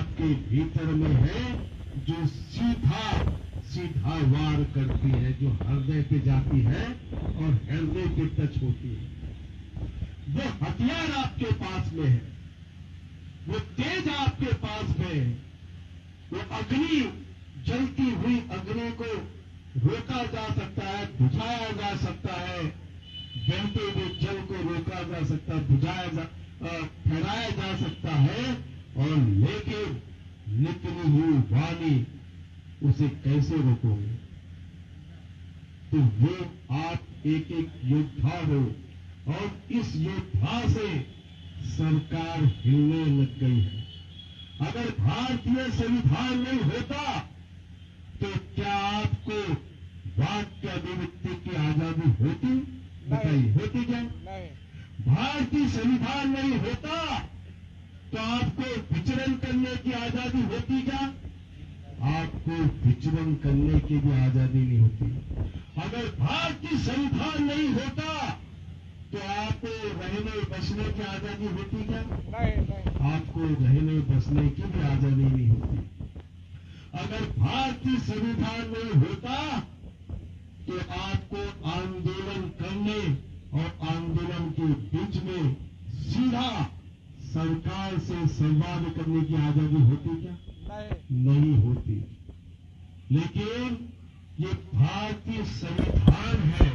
आपके भीतर में है, जो सीधा सीधा वार करती है, जो हृदय पे जाती है और हृदय पे टच होती है। वो हथियार आपके पास में है, वो तेज आपके पास में है। वो अग्नि, जलती हुई अग्नि को रोका जा सकता है, बुझाया जा सकता है, बहते हुए जल को रोका जा सकता है, फैलाया जा सकता है, और लेकिन निकली हुई वाणी उसे कैसे रोकोगे? तो वो आप एक एक योद्धा हो, और इस योद्धा से सरकार हिलने लग गई है। अगर भारतीय संविधान नहीं होता तो क्या आपको वाक्य अभिव्यक्ति की आजादी होती? बताइए, होती क्या? नहीं। भारतीय संविधान नहीं होता तो आपको विचरण करने की आजादी होती क्या? आपको विचरण करने की भी आजादी नहीं होती। अगर भारतीय संविधान नहीं होता तो आपको रहने बसने की आजादी होती क्या? नहीं। आपको रहने बसने की भी आजादी नहीं होती। अगर भारतीय संविधान नहीं होता तो आपको आंदोलन करने और आंदोलन के बीच में सीधा सरकार से संवाद करने की आजादी होती क्या? नहीं होती। लेकिन ये भारतीय संविधान है।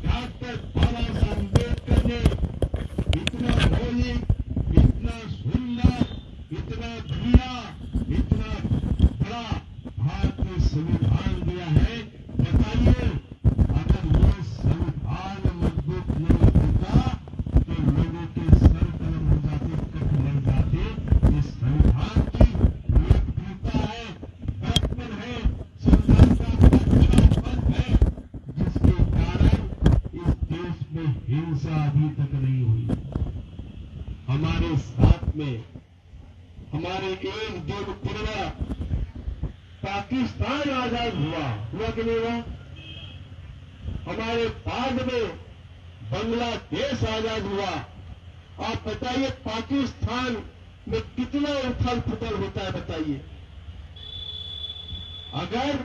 डॉक्टर बाबा साहब अम्बेडकर ने इतना मौलिक, इतना सुंदर, इतना बढ़िया, इतना बड़ा भारतीय संविधान दिया है। बताइए, अगर ये संविधान मजबूत नहीं होता तो लोगों के सर कलम हो जाते, कट लग जाते। इस संविधान की लोकप्रियता है, बचपन है, संविधान का अच्छा पद है, जिसके कारण इस देश में हिंसा अभी तक नहीं हुई। हमारे साथ में हमारे एक दिन पूर्व पाकिस्तान आजाद हुआ कि नहीं हुआ? हमारे बाद में बांग्लादेश आजाद हुआ। आप बताइए, पाकिस्तान में कितना उथल पुथल होता है? बताइए। अगर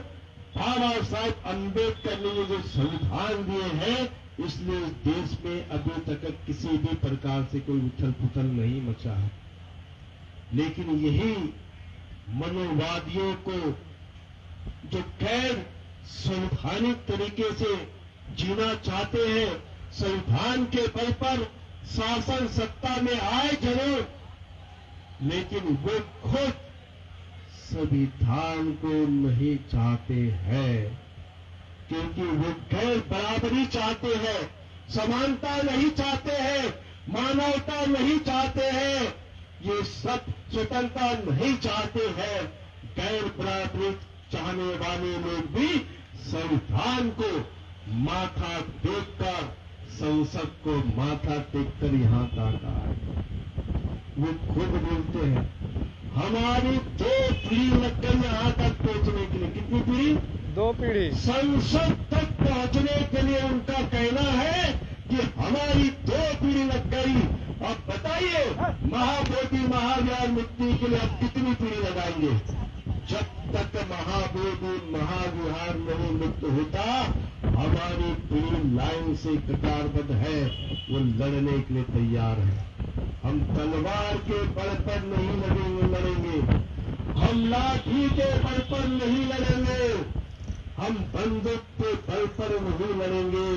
बाबा साहब अम्बेडकर ने जो संविधान दिए हैं, इसलिए इस देश में अभी तक किसी भी प्रकार से कोई उथल पुथल नहीं मचा है। लेकिन यही मनोवादियों को, जो गैर संवैधानिक तरीके से जीना चाहते हैं, संविधान के बल पर शासन सत्ता में आए जरूर, लेकिन वो खुद संविधान को नहीं चाहते हैं, क्योंकि वो गैर बराबरी चाहते हैं, समानता नहीं चाहते हैं, मानवता नहीं चाहते हैं, ये सब स्वतंत्रता नहीं चाहते हैं। गैर बराबरी चाहने वाले लोग भी संविधान को माथा टेककर, संसद को माथा टेककर यहां तक आए। वो खुद बोलते हैं, हमारी 2 पीढ़ी लग गई यहां तक पहुंचने के लिए। कितनी पीढ़ी? 2 पीढ़ी। संसद तक पहुंचने के लिए उनका कहना है कि हमारी 2 पीढ़ी लग गई। अब बताइए, महाबोधि महाविहार मुक्ति के लिए अब कितनी पीढ़ी लगाएंगे? जब तक महाबोधि महाविहार नहीं मुक्त होता, हमारी पीढ़ी लाइन से कतारबद्ध है, वो लड़ने के लिए तैयार है। हम तलवार के बल पर नहीं लड़ेंगे, हम लाठी के बल पर नहीं लड़ेंगे, हम बंदूक के बल पर नहीं लड़ेंगे।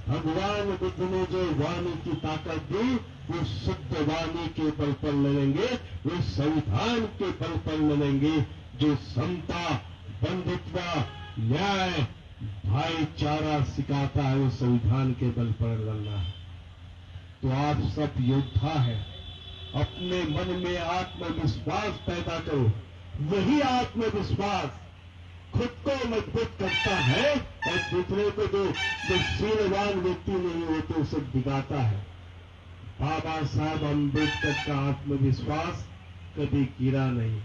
भगवान बुद्ध ने जो वाणी की ताकत दी, वो शुद्ध वाणी के बल पर लड़ेंगे, वो संविधान के बल पर लड़ेंगे, जो समता, बंधुत्व, न्याय, भाईचारा सिखाता है, वो संविधान के बल पर लड़ना है। तो आप सब योद्धा हैं, अपने मन में आत्मविश्वास पैदा करो। वही आत्मविश्वास खुद को मजबूत करता है और दूसरे को जो शीलवान व्यक्ति नहीं होते उसे दिखाता है। बाबा साहब अम्बेडकर का आत्मविश्वास कभी गिरा नहीं।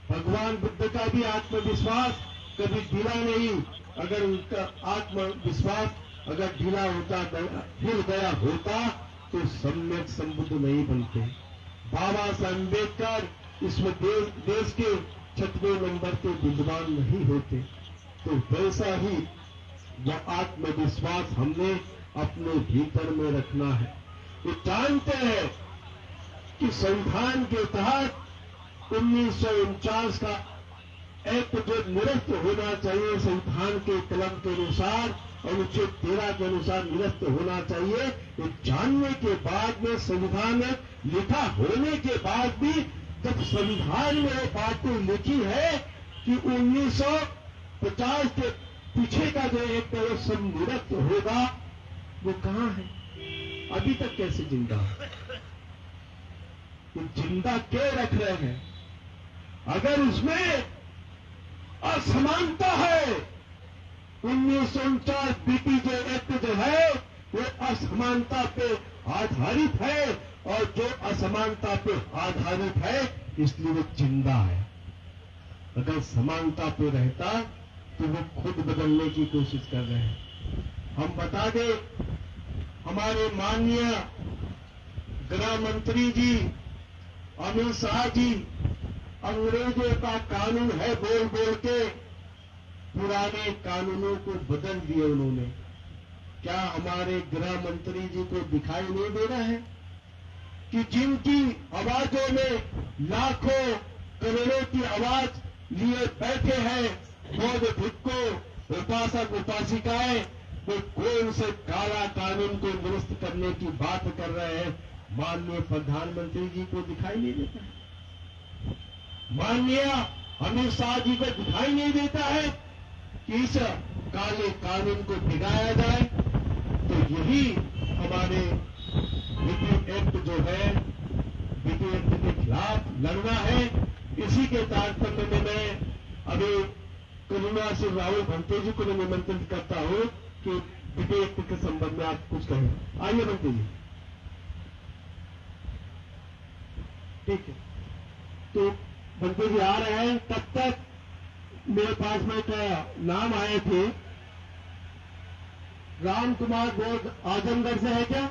भगवान बुद्ध का भी आत्मविश्वास कभी गिरा नहीं। अगर उनका आत्मविश्वास अगर ढीला होता, हिल गया होता, तो सम्यक संबुद्ध नहीं बनते। बाबा साहब अम्बेडकर इसमें देश के 6वें नंबर के विद्वान नहीं होते, तो वैसा ही वह आत्मविश्वास हमने अपने भीतर में रखना है। ये जानते हैं कि संविधान के तहत 1949 का एक्ट जो निरस्त होना चाहिए, संविधान के कलम के अनुसार, अनुच्छेद 13 के अनुसार निरस्त होना चाहिए। ये जानने के बाद में संविधान में लिखा होने के बाद भी जब संविधान में ये बातें लिखी है कि 1950 के पीछे का जो एक है वो सब निरस्त होगा, वो कहां है? अभी तक कैसे जिंदा? ये जिंदा क्यों रख रहे हैं? अगर उसमें असमानता है, 1949 बीटी जो एक्ट जो है वो असमानता पे आधारित है, और जो असमानता पे आधारित है इसलिए वो जिंदा है। अगर समानता पे रहता तो वो खुद बदलने की कोशिश कर रहे हैं। हम बता दें, हमारे माननीय गृह मंत्री जी अमित शाह जी अंग्रेजों का कानून है बोल बोल के पुराने कानूनों को बदल दिए उन्होंने। क्या हमारे गृह मंत्री जी को दिखाई नहीं दे रहा है कि जिनकी आवाजों में लाखों करोड़ों की आवाज लिए बैठे हैं बौद्ध भिक्खु, उपासक उपासिकाएं, वो कौन से काला कानून को निरस्त करने की बात कर रहे हैं? माननीय प्रधानमंत्री जी को दिखाई नहीं देता है? माननीय अमित शाह जी को दिखाई नहीं देता है कि इस काले कानून को भिगाया जाए? तो यही हमारे बीटी एक्ट जो है, बीटी एक्ट के खिलाफ लड़ना है। इसी के तारतम्य में मैं अभी करुणा सिंह राहुल भंते जी को निमंत्रित करता हूं कि बीटी एक्ट के संबंध में आप कुछ कहें। आइए भंते जी। ठीक है, तो भंते जी आ रहे हैं। तब तक मेरे पास में एक नाम आए थे, राम कुमार बोध आजमगढ़ से है क्या?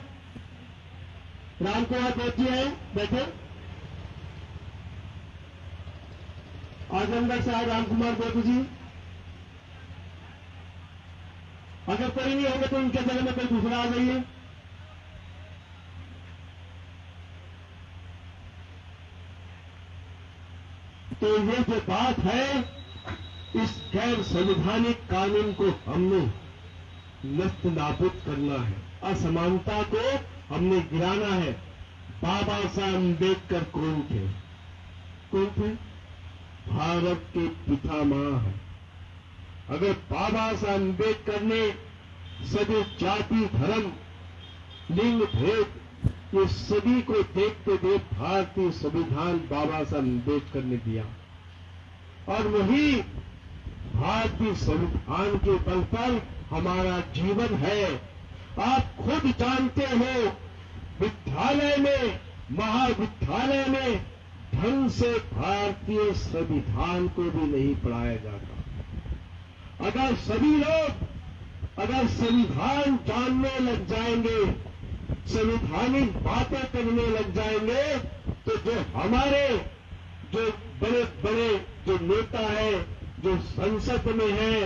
राम कुमार बोध जी हैं, बैठे। आजमगढ़ से आए राम कुमार बोध जी। अगर कोई नहीं होगा तो उनके जगह में कोई दूसरा आ जाइए। तो ये जो बात है, इस गैर संवैधानिक कानून को हमने नष्ट नाबूद करना है, असमानता को हमने गिराना है। बाबा साहब अम्बेडकर कौन थे? कौन थे? भारत के पितामह हैं। अगर बाबा साहब अम्बेडकर ने सभी जाति, धर्म, लिंग भेद ये सभी को देखते देख भारतीय संविधान बाबा साहब अम्बेडकर ने दिया, और वही भारतीय संविधान के बल पर हमारा जीवन है। आप खुद जानते हो, विद्यालय में, महाविद्यालय में ढंग से भारतीय संविधान को भी नहीं पढ़ाया जाता। अगर सभी लोग अगर संविधान जानने लग जाएंगे, संवैधानिक बातें करने लग जाएंगे, तो जो हमारे जो बड़े बड़े जो नेता है, जो संसद में है,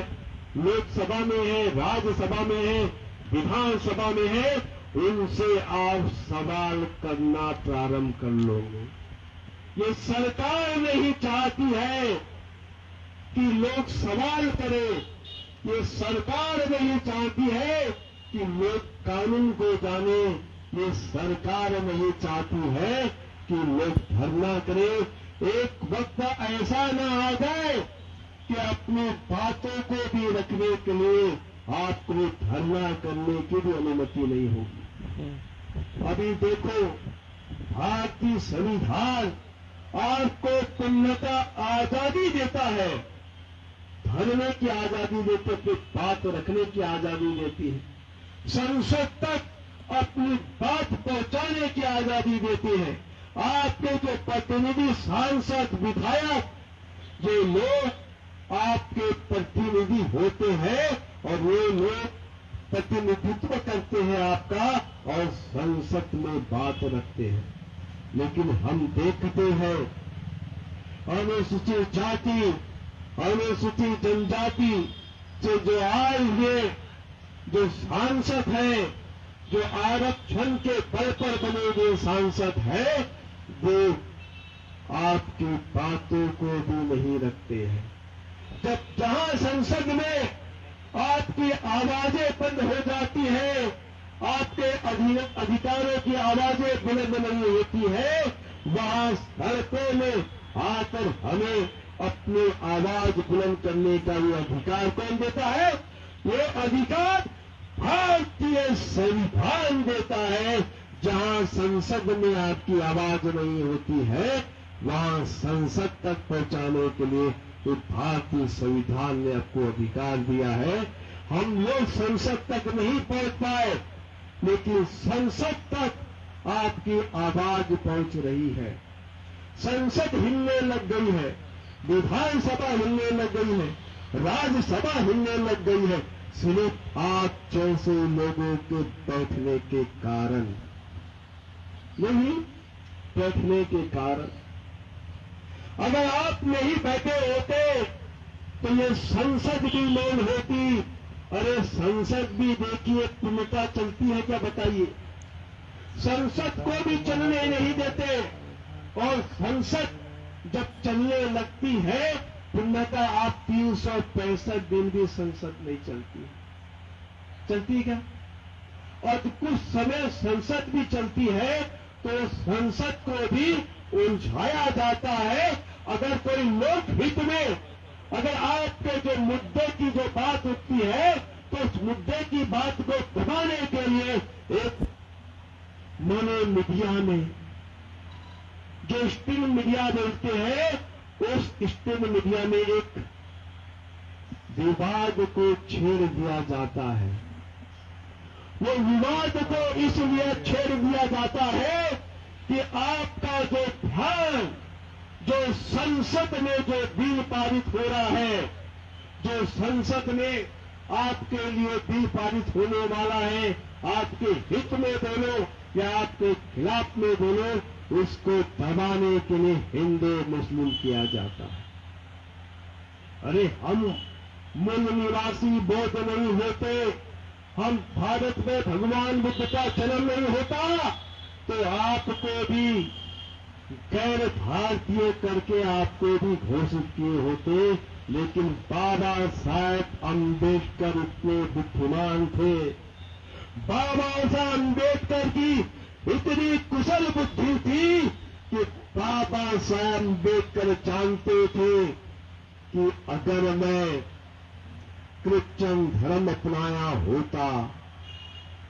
लोकसभा में है, राज्यसभा में है, विधानसभा में है, उनसे आप सवाल करना प्रारंभ कर लोगे। ये सरकार नहीं चाहती है कि लोग सवाल करें, ये सरकार नहीं चाहती है कि लोग कानून को जाने, ये सरकार नहीं चाहती है कि लोग धरना करें। एक वक्त ऐसा न आ जाए कि अपनी बातों को भी रखने के लिए आपको धरना करने की भी अनुमति नहीं होगी। अभी देखो, भारतीय संविधान आपको पूर्णतः आजादी देता है, धरने की आजादी देते, अपनी बात रखने की आजादी देती है, संसद तक अपनी बात पहुंचाने की आजादी देती है। आपके जो प्रतिनिधि, सांसद, विधायक, ये लोग आपके प्रतिनिधि होते हैं, और वे लोग प्रतिनिधित्व करते हैं आपका, और संसद में बात रखते हैं। लेकिन हम देखते हैं अनुसूचित जाति, अनुसूचित जनजाति से जो आए हुए जो सांसद है, जो आरक्षण के बल पर बने हुए सांसद है, वो आपकी बातों को भी नहीं रखते हैं। जब जहां संसद में आपकी आवाजें बंद हो जाती है, आपके अधिकारों की आवाजें बुलंद नहीं होती है, वहां सड़कों में आकर हमें अपनी आवाज बुलंद करने का ये अधिकार कौन देता है? ये अधिकार भारतीय संविधान देता है। जहां संसद में आपकी आवाज नहीं होती है, वहां संसद तक पहुंचाने के लिए तो भारतीय संविधान ने आपको अधिकार दिया है। हम लोग संसद तक नहीं पहुंच पाए, लेकिन संसद तक आपकी आवाज पहुंच रही है। संसद हिलने लग गई है, विधानसभा हिलने लग गई है, राज्यसभा हिलने लग गई है, सिर्फ आप जैसे लोगों के बैठने के कारण, नहीं बैठने के कारण। अगर आप नहीं बैठे होते तो ये संसद भी मौन होती। अरे संसद भी देखिए पूर्णता चलती है क्या, बताइए? संसद को भी चलने नहीं देते, और संसद जब चलने लगती है पूर्णता, आप 365 दिन भी संसद नहीं चलती है क्या? और कुछ समय संसद भी चलती है तो संसद को भी उलझाया जाता है। अगर कोई लोकहित में, अगर आपके जो मुद्दे की जो बात उठती है, तो उस मुद्दे की बात को दबाने के लिए एक मोनो मीडिया में, जो स्ट्रीम मीडिया बोलते हैं, उस स्ट्रीम मीडिया में एक विवाद को छेड़ दिया जाता है। वो विवाद को इसलिए छेड़ दिया जाता है कि आपका जो ध्यान, जो संसद में जो बिल पारित हो रहा है, जो संसद में आपके लिए बिल पारित होने वाला है, आपके हित में बोलो या आपके खिलाफ में बोलो, उसको दबाने के लिए हिंदू मुस्लिम किया जाता है। अरे हम मूल निवासी बौद्ध नहीं होते, हम भारत में भगवान बुद्ध का जन्म नहीं होता तो आपको भी गैर भारतीय करके आपको भी घोषित किए होते। लेकिन बाबा साहेब अम्बेडकर इतने बुद्धिमान थे, बाबा साहेब अम्बेडकर की इतनी कुशल बुद्धि थी कि बाबा साहेब अम्बेडकर जानते थे कि अगर मैं क्रिश्चियन धर्म अपनाया होता,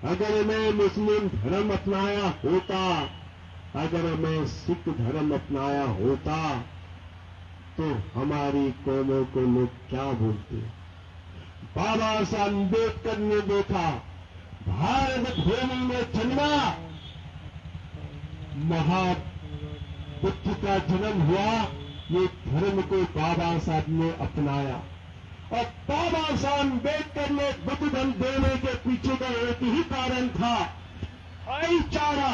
अगर मैं मुस्लिम धर्म अपनाया होता, अगर मैं सिख धर्म अपनाया होता, तो हमारी कौमों को लोग क्या बोलते। बाबा साहब अम्बेडकर ने देखा, भारत भूमि में जन्मा, महाबुद्ध का जन्म हुआ, ये धर्म को बाबा साहब ने अपनाया। और बाबा साहब अम्बेडकर ने बुद्ध धर्म देने के पीछे का एक ही कारण था, भाईचारा।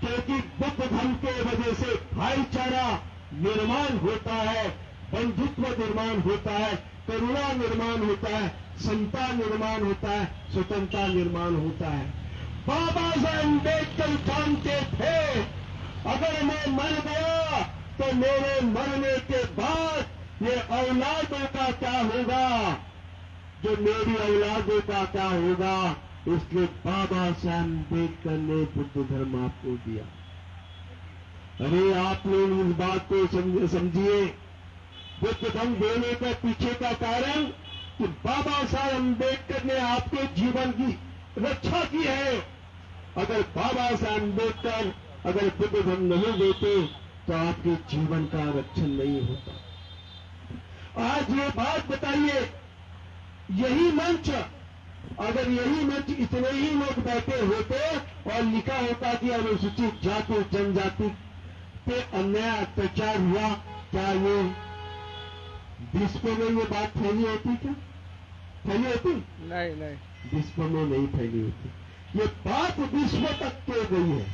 क्योंकि बुद्ध धर्म के वजह से भाईचारा निर्माण होता है, बंधुत्व निर्माण होता है, करुणा निर्माण होता है, समता निर्माण होता है, स्वतंत्रता निर्माण होता है। बाबा साहब अम्बेडकर जानते थे अगर मैं मर गया तो मेरे मरने के बाद ये औलादों का क्या होगा, जो मेरी औलादों का क्या होगा। इसलिए बाबा साहब अम्बेडकर ने बुद्ध धर्म आपको दिया। अरे आप लोग इस बात को समझिए, बुद्ध धर्म देने के पीछे का कारण कि बाबा साहब अम्बेडकर ने आपके जीवन की रक्षा की है। अगर बाबा साहब अम्बेडकर अगर बुद्ध धर्म नहीं देते तो आपके जीवन का रक्षण नहीं होता। आज ये बात बताइए, यही मंच, अगर यही मंच इतने ही लोग बैठे होते और लिखा होता कि अनुसूचित जाति जनजाति पे अन्याय अत्याचार हुआ, क्या ये विश्व में ये बात फैली होती? क्या फैली होती? नहीं, विश्व में नहीं फैली होती। ये बात विश्व तक के गई है,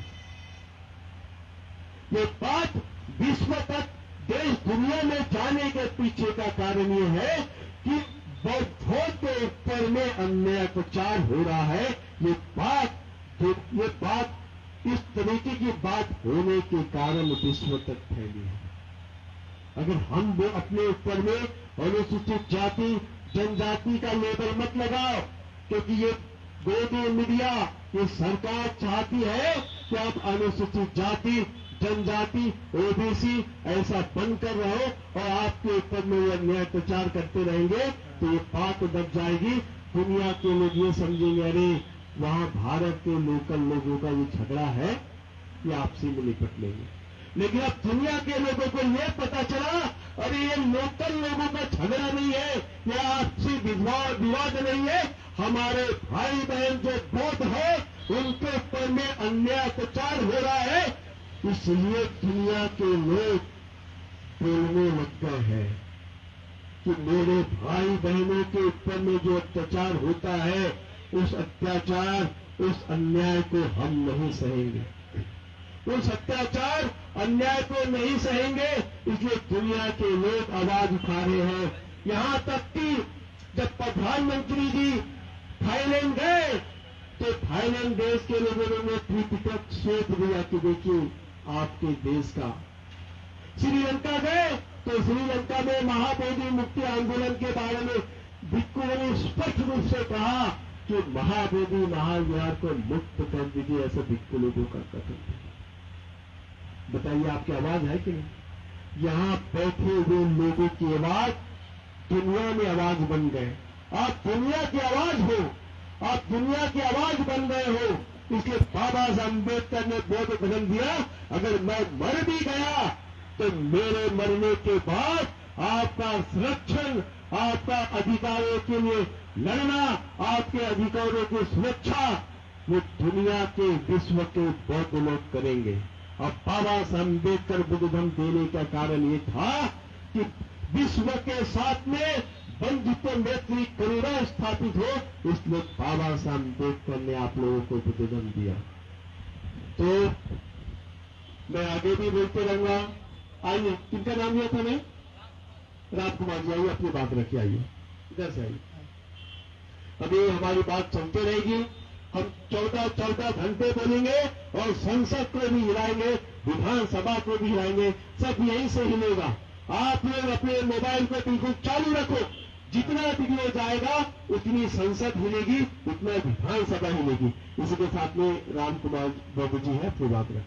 ये बात विश्व तक देश दुनिया में जाने के पीछे का कारण ये है कि बौद्धों के ऊपर में अन्याय अत्याचार हो रहा है। ये बात इस तरीके की बात होने के कारण विश्व तक फैली है। अगर हम वो अपने ऊपर में अनुसूचित जाति जनजाति का लेबल मत लगाओ, क्योंकि ये गोदी मीडिया, ये सरकार चाहती है कि आप अनुसूचित जाति जनजाति ओबीसी ऐसा बनकर रहो और आपके ऊपर में ये अन्याय प्रचार करते रहेंगे तो ये बात दब जाएगी। दुनिया के लोग ये समझेंगे अरे वहां भारत के लोकल लोगों का ये झगड़ा है, ये आपसी में निपट लेंगे। लेकिन अब दुनिया के लोगों को ये पता चला अरे ये लोकल लोगों का झगड़ा नहीं है, ये आपसी विवाद नहीं है, हमारे भाई बहन जो बौद्ध है उनके ऊपर में अन्याय अत्याचार हो रहा है। इसलिए दुनिया के लोग बोलने लग गए हैं कि मेरे भाई बहनों के ऊपर में जो अत्याचार होता है उस अत्याचार उस अन्याय को हम नहीं सहेंगे, उस अत्याचार अन्याय को नहीं सहेंगे। इसलिए दुनिया के लोग आवाज उठा रहे हैं। यहां तक कि जब प्रधानमंत्री जी थाईलैंड गए तो थाईलैंड देश के लोगों ने त्रिपिटक सौंप दिया कि देखिए आपके देश का। श्रीलंका गए तो श्रीलंका में महाबोधि मुक्ति आंदोलन के बारे में भिक्खुओं ने स्पष्ट रूप से कहा कि महाबोधि महाविहार को मुक्त कर दीजिए, ऐसे भिक्खु लोगों का कथन है। बताइए आपकी आवाज है कि नहीं? यहां बैठे हुए लोगों की आवाज दुनिया में आवाज बन गए। आप दुनिया की आवाज हो, आप दुनिया की आवाज बन गए हो। इसलिए बाबा साहब अम्बेडकर ने बौद्ध धर्म दिया, अगर मैं मर भी गया तो मेरे मरने के बाद आपका संरक्षण, आपका अधिकारों के लिए लड़ना, आपके अधिकारों की सुरक्षा वो दुनिया के विश्व के बौद्ध लोग करेंगे। अब बाबा साहब अम्बेडकर बुद्ध धर्म देने का कारण ये था कि विश्व के साथ में बंधुत्व मैत्री करुणा स्थापित हो, इसलिए बाबा साहब अम्बेडकर ने आप लोगों को बुद्ध धर्म दिया। तो मैं आगे भी बोलते रहूंगा। आइए, किनका नाम लिया था मैं? राजकुमार जी, आइए अपनी बात रखिए, आइए इधर से आइए। अभी हमारी बात चलते रहेगी। हम 14 घंटे बोलेंगे और संसद को भी हिलाएंगे, विधानसभा को भी हिलाएंगे, सब यहीं से हिलेगा। आप लोग अपने मोबाइल को बिल्कुल चालू रखो, जितना वीडियो जाएगा उतनी संसद हिलेगी, उतना विधानसभा हिलेगी। इसी के साथ में राम कुमार बाबू जी है, फिर बात रखें।